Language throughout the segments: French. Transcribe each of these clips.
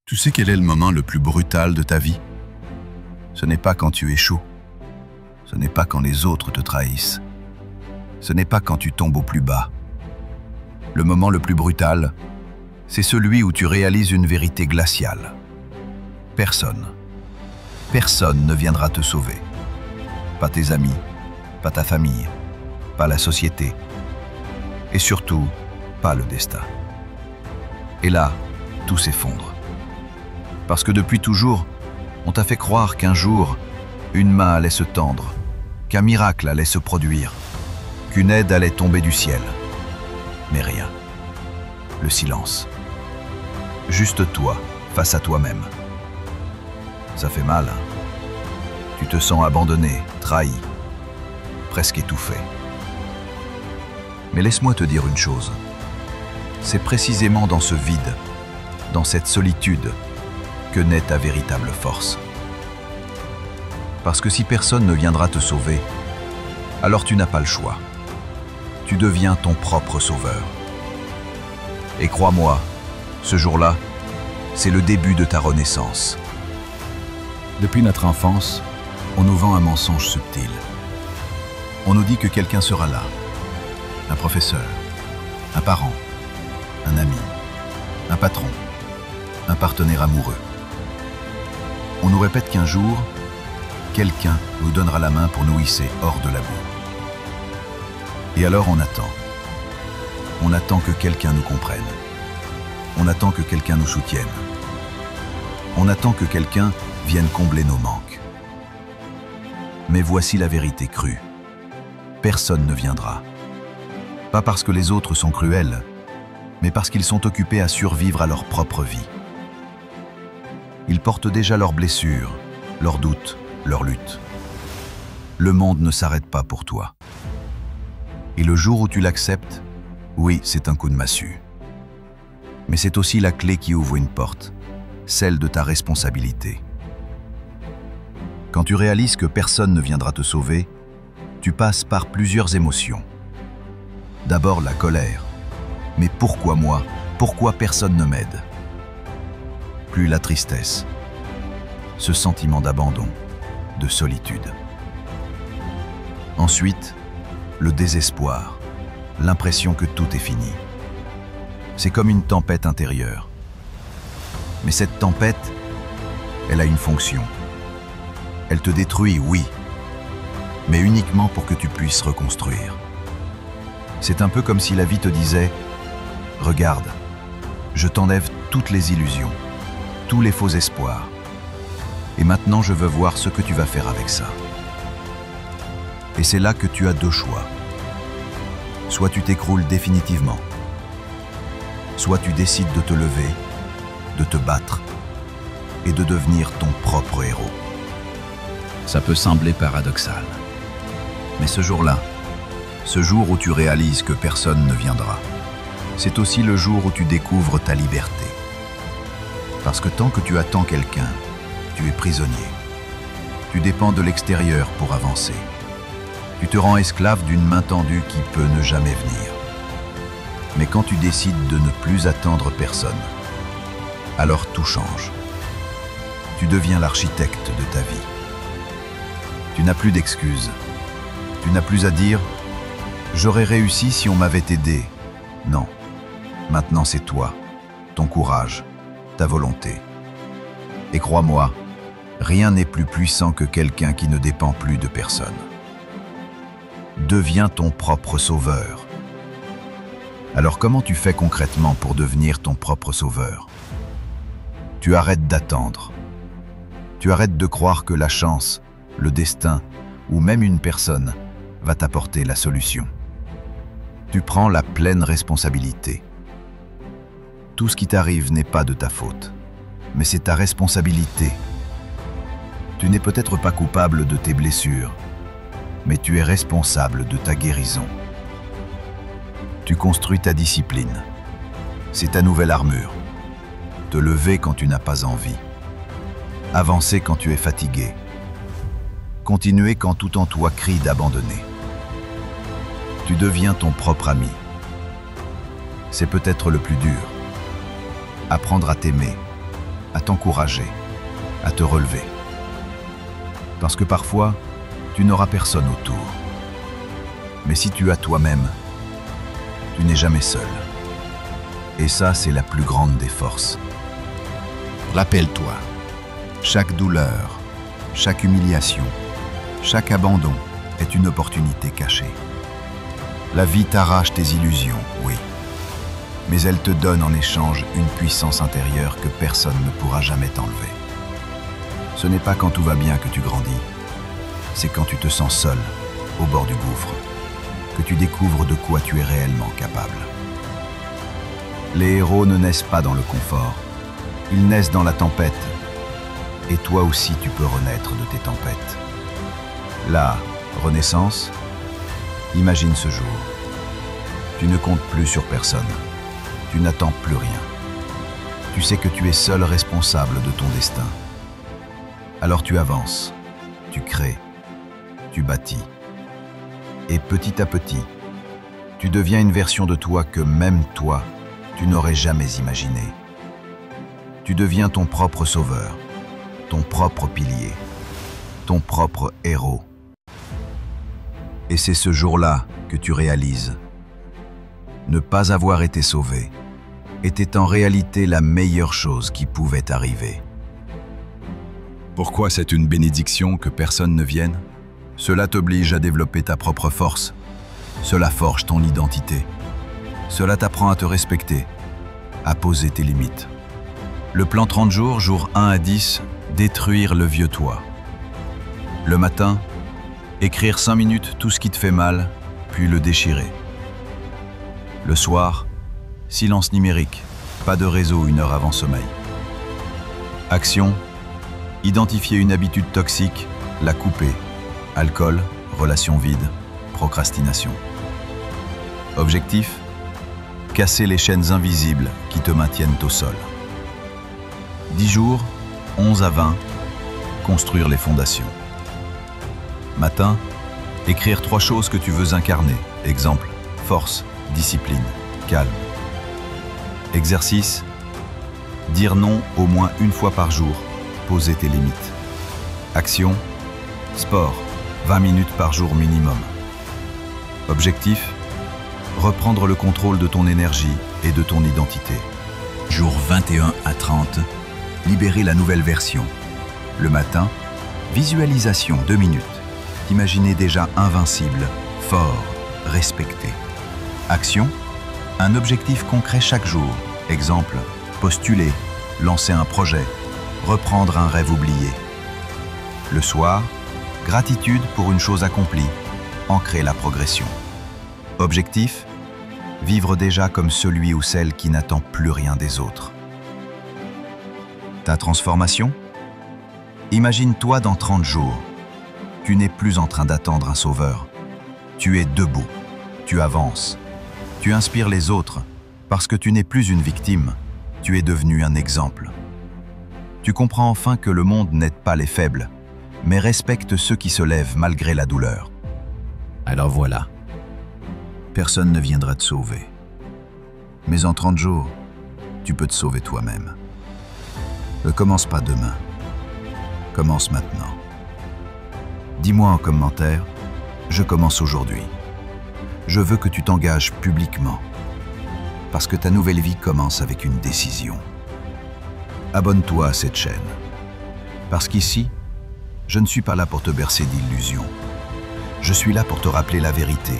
Tu sais quel est le moment le plus brutal de ta vie? Ce n'est pas quand tu échoues. Ce n'est pas quand les autres te trahissent. Ce n'est pas quand tu tombes au plus bas. Le moment le plus brutal, c'est celui où tu réalises une vérité glaciale. Personne ne viendra te sauver. Pas tes amis, pas ta famille, pas la société. Et surtout, pas le destin. Et là, tout s'effondre. Parce que depuis toujours, on t'a fait croire qu'un jour, une main allait se tendre, qu'un miracle allait se produire, qu'une aide allait tomber du ciel. Mais rien. Le silence. Juste toi, face à toi-même. Ça fait mal, hein? Tu te sens abandonné, trahi, presque étouffé. Mais laisse-moi te dire une chose. C'est précisément dans ce vide, dans cette solitude, que naît ta véritable force. Parce que si personne ne viendra te sauver, alors tu n'as pas le choix. Tu deviens ton propre sauveur. Et crois-moi, ce jour-là, c'est le début de ta renaissance. Depuis notre enfance, on nous vend un mensonge subtil. On nous dit que quelqu'un sera là. Un professeur, un parent, un ami, un patron, un partenaire amoureux. On nous répète qu'un jour, quelqu'un nous donnera la main pour nous hisser hors de la boue. Et alors on attend. On attend que quelqu'un nous comprenne. On attend que quelqu'un nous soutienne. On attend que quelqu'un vienne combler nos manques. Mais voici la vérité crue. Personne ne viendra. Pas parce que les autres sont cruels, mais parce qu'ils sont occupés à survivre à leur propre vie. Ils portent déjà leurs blessures, leurs doutes, leurs luttes. Le monde ne s'arrête pas pour toi. Et le jour où tu l'acceptes, oui, c'est un coup de massue. Mais c'est aussi la clé qui ouvre une porte, celle de ta responsabilité. Quand tu réalises que personne ne viendra te sauver, tu passes par plusieurs émotions. D'abord la colère. Mais pourquoi moi? Pourquoi personne ne m'aide? Puis la tristesse. Ce sentiment d'abandon, de solitude. Ensuite, le désespoir, l'impression que tout est fini. C'est comme une tempête intérieure. Mais cette tempête, elle a une fonction. Elle te détruit, oui, mais uniquement pour que tu puisses reconstruire. C'est un peu comme si la vie te disait « Regarde, je t'enlève toutes les illusions, tous les faux espoirs, et maintenant je veux voir ce que tu vas faire avec ça. » Et c'est là que tu as deux choix. Soit tu t'écroules définitivement, soit tu décides de te lever, de te battre et de devenir ton propre héros. Ça peut sembler paradoxal, mais ce jour-là, ce jour où tu réalises que personne ne viendra, c'est aussi le jour où tu découvres ta liberté. Parce que tant que tu attends quelqu'un, tu es prisonnier. Tu dépends de l'extérieur pour avancer. Tu te rends esclave d'une main tendue qui peut ne jamais venir. Mais quand tu décides de ne plus attendre personne, alors tout change. Tu deviens l'architecte de ta vie. Tu n'as plus d'excuses. Tu n'as plus à dire « J'aurais réussi si on m'avait aidé ». Non. Maintenant c'est toi, ton courage, ta volonté. Et crois-moi, rien n'est plus puissant que quelqu'un qui ne dépend plus de personne. Deviens ton propre sauveur. Alors comment tu fais concrètement pour devenir ton propre sauveur? Tu arrêtes d'attendre. Tu arrêtes de croire que la chance, le destin ou même une personne va t'apporter la solution. Tu prends la pleine responsabilité. Tout ce qui t'arrive n'est pas de ta faute, mais c'est ta responsabilité. Tu n'es peut-être pas coupable de tes blessures, mais tu es responsable de ta guérison. Tu construis ta discipline. C'est ta nouvelle armure. Te lever quand tu n'as pas envie. Avancer quand tu es fatigué. Continuer quand tout en toi crie d'abandonner. Tu deviens ton propre ami. C'est peut-être le plus dur. Apprendre à t'aimer, à t'encourager, à te relever. Parce que parfois, tu n'auras personne autour. Mais si tu as toi-même, tu n'es jamais seul. Et ça, c'est la plus grande des forces. Rappelle-toi, chaque douleur, chaque humiliation, chaque abandon est une opportunité cachée. La vie t'arrache tes illusions, oui, mais elle te donne en échange une puissance intérieure que personne ne pourra jamais t'enlever. Ce n'est pas quand tout va bien que tu grandis, c'est quand tu te sens seul, au bord du gouffre, que tu découvres de quoi tu es réellement capable. Les héros ne naissent pas dans le confort, ils naissent dans la tempête. Et toi aussi tu peux renaître de tes tempêtes. La renaissance, imagine ce jour. Tu ne comptes plus sur personne, tu n'attends plus rien. Tu sais que tu es seul responsable de ton destin. Alors tu avances, tu crées, tu bâtis. Et petit à petit, tu deviens une version de toi que même toi, tu n'aurais jamais imaginée. Tu deviens ton propre sauveur, ton propre pilier, ton propre héros. Et c'est ce jour-là que tu réalises. Ne pas avoir été sauvé était en réalité la meilleure chose qui pouvait arriver. Pourquoi c'est une bénédiction que personne ne vienne? Cela t'oblige à développer ta propre force. Cela forge ton identité. Cela t'apprend à te respecter, à poser tes limites. Le plan 30 jours, jours 1 à 10, détruire le vieux toi. Le matin, écrire 5 minutes tout ce qui te fait mal, puis le déchirer. Le soir, silence numérique, pas de réseau 1 heure avant sommeil. Action, identifier une habitude toxique, la couper. Alcool, relation vide, procrastination. Objectif, casser les chaînes invisibles qui te maintiennent au sol. 10 jours, 11 à 20, construire les fondations. Matin, écrire 3 choses que tu veux incarner. Exemple, force, discipline, calme. Exercice, dire non au moins 1 fois par jour, poser tes limites. Action, sport, 20 minutes par jour minimum. Objectif, reprendre le contrôle de ton énergie et de ton identité. Jour 21 à 30, libérer la nouvelle version. Le matin, visualisation 2 minutes. Imaginez déjà invincible, fort, respecté. Action, un objectif concret chaque jour. Exemple, postuler, lancer un projet, reprendre un rêve oublié. Le soir, gratitude pour une chose accomplie, ancrer la progression. Objectif, vivre déjà comme celui ou celle qui n'attend plus rien des autres. Ta transformation? Imagine-toi dans 30 jours. Tu n'es plus en train d'attendre un sauveur. Tu es debout, tu avances. Tu inspires les autres parce que tu n'es plus une victime. Tu es devenu un exemple. Tu comprends enfin que le monde n'aide pas les faibles, mais respecte ceux qui se lèvent malgré la douleur. Alors voilà, personne ne viendra te sauver. Mais en 30 jours, tu peux te sauver toi-même. Ne commence pas demain, commence maintenant. Dis-moi en commentaire, je commence aujourd'hui. Je veux que tu t'engages publiquement, parce que ta nouvelle vie commence avec une décision. Abonne-toi à cette chaîne, parce qu'ici, je ne suis pas là pour te bercer d'illusions. Je suis là pour te rappeler la vérité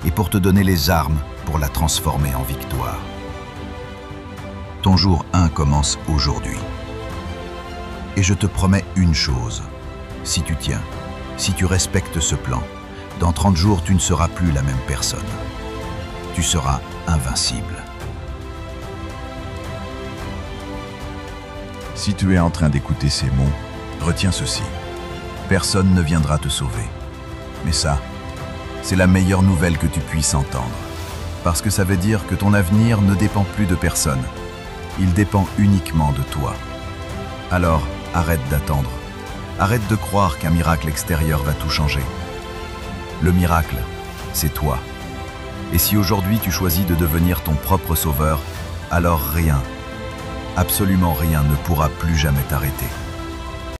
et pour te donner les armes pour la transformer en victoire. Ton jour 1 commence aujourd'hui. Et je te promets une chose, si tu tiens, si tu respectes ce plan, dans 30 jours, tu ne seras plus la même personne. Tu seras invincible. Si tu es en train d'écouter ces mots, retiens ceci. Personne ne viendra te sauver. Mais ça, c'est la meilleure nouvelle que tu puisses entendre. Parce que ça veut dire que ton avenir ne dépend plus de personne. Il dépend uniquement de toi. Alors, arrête d'attendre. Arrête de croire qu'un miracle extérieur va tout changer. Le miracle, c'est toi. Et si aujourd'hui tu choisis de devenir ton propre sauveur, alors rien, absolument rien ne pourra plus jamais t'arrêter.